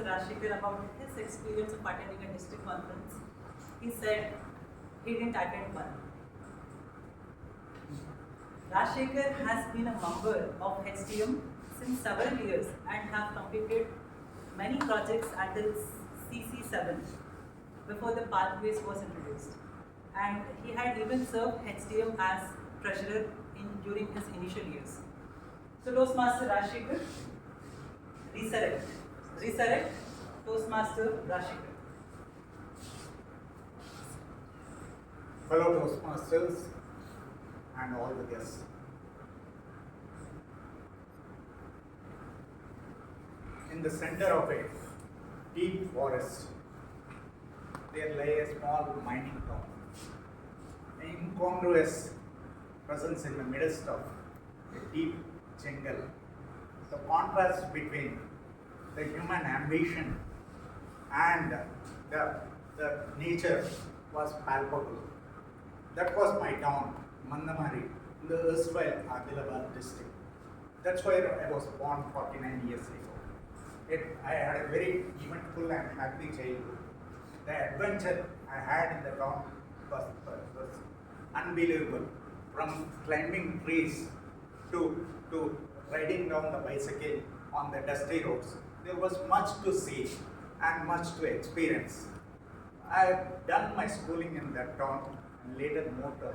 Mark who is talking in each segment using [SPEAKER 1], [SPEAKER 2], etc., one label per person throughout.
[SPEAKER 1] Rajasekhar about his experience of attending a district conference. He said he didn't attend one. Rajasekhar has been a member of HTM since several years and have completed many projects until CC7 before the pathways was introduced. And he had even served HTM as treasurer during his initial years. So Toastmaster Rajasekhar, Resurrect, Toastmaster Rajasekhar.
[SPEAKER 2] Fellow Toastmasters and all the guests. In the center of a deep forest, there lay a small mining town. An incongruous presence in the midst of a deep jungle. The contrast between the human ambition and the nature was palpable. That was my town, Mandamari, in the erstwhile Adilabad district. That's where I was born 49 years ago. I had a very eventful and happy childhood. The adventure I had in the town was unbelievable. From climbing trees to riding down the bicycle on the dusty roads, there was much to see and much to experience. I have done my schooling in that town and later moved to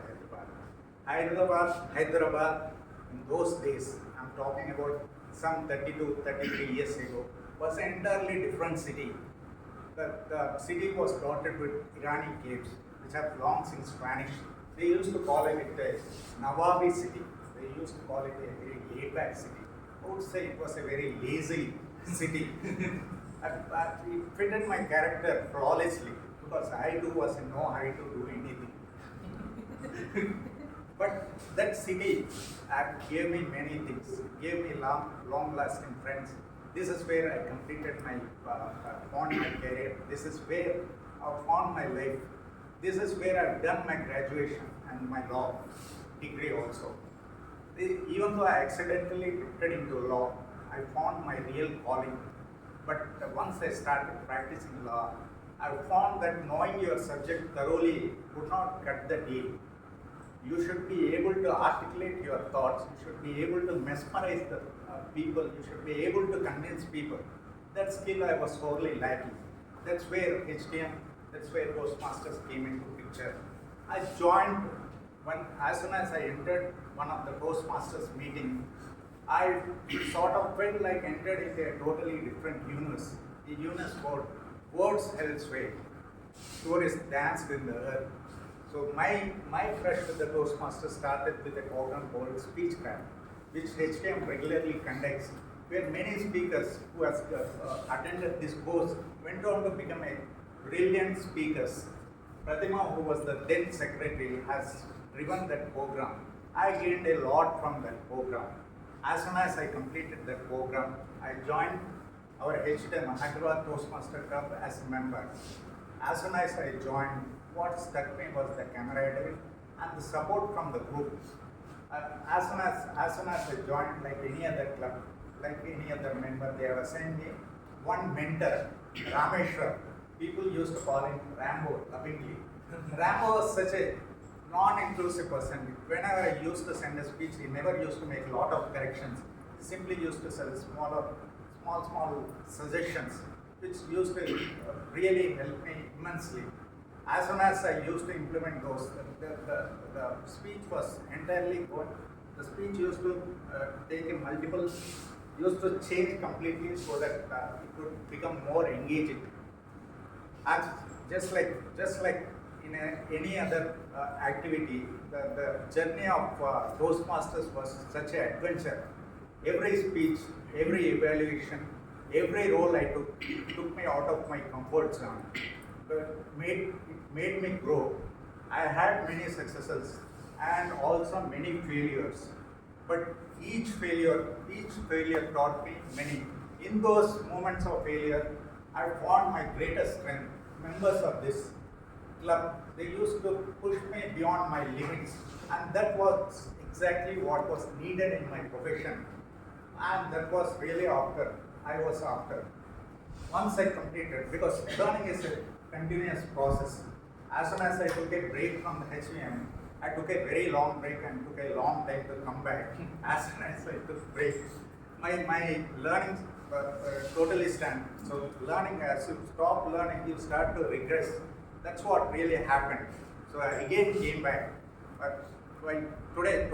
[SPEAKER 2] Hyderabad in those days, I'm talking about some 32, 33 years ago, was an entirely different city. The city was dotted with Irani caves, which have long since vanished. They used to call it a Nawabi city. They used to call it a very laid-back city. I would say it was a very lazy city. It fitted my character flawlessly because I too was in no hurry to do anything. But that city gave me many things. It gave me long-lasting friends. This is where I completed found my career. This is where I found my life. This is where I've done my graduation and my law degree also. Even though I accidentally drifted into law, I found my real calling. But once I started practicing law, I found that knowing your subject thoroughly would not cut the deal. You should be able to articulate your thoughts. You should be able to mesmerize the people. You should be able to convince people. That skill I was sorely lacking. That's where HTM, that's where Toastmasters came into picture. I joined as soon as I entered one of the Toastmasters meeting. I sort of felt like entered into a totally different universe. The universe where words held sway, stories danced in the earth. So my brush with the Toastmasters started with a program called Speechcraft, which HTM regularly conducts, where many speakers who have attended this course went on to become a brilliant speakers. Pratima, who was the then secretary, has driven that program. I gained a lot from that program. As soon as I completed that program, I joined our HTM Hyderabad Toastmaster Club as a member. As soon as I joined, what struck me was the camaraderie and the support from the group. As soon as I joined, like any other club, like any other member, they have assigned me one mentor, Rameshwar. People used to call him Rambo lovingly. Rambo was such a non-intrusive person. Whenever I used to send a speech, he never used to make a lot of corrections. He simply used to send small suggestions, which used to really help me immensely. As soon as I used to implement those, the speech was entirely good. The speech used to take in multiple, used to change completely so that it could become more engaging. And just like in any other activity, the journey of Toastmasters was such an adventure. Every speech, every evaluation, every role I took me out of my comfort zone. It made me grow. I had many successes and also many failures. But each failure taught me many. In those moments of failure, I found my greatest strength. Members of this club, they used to push me beyond my limits, and that was exactly what was needed in my profession. And that was really I was after. once I completed, because learning is a continuous process. As soon as I took a break from the HVM, I took a very long break and took a long time to come back. As soon as I took break, my learning totally stand. So learning, as you stop learning, you start to regress. That's what really happened. So I again came back. But today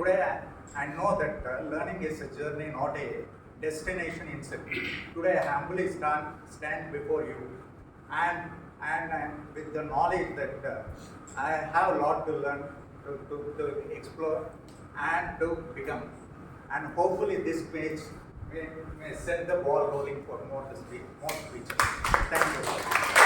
[SPEAKER 2] I know that learning is a journey, not a destination in itself. Today I humbly stand before you, and with the knowledge that I have a lot to learn, to explore, and to become. And hopefully this page may set the ball rolling for more speeches. Thank you.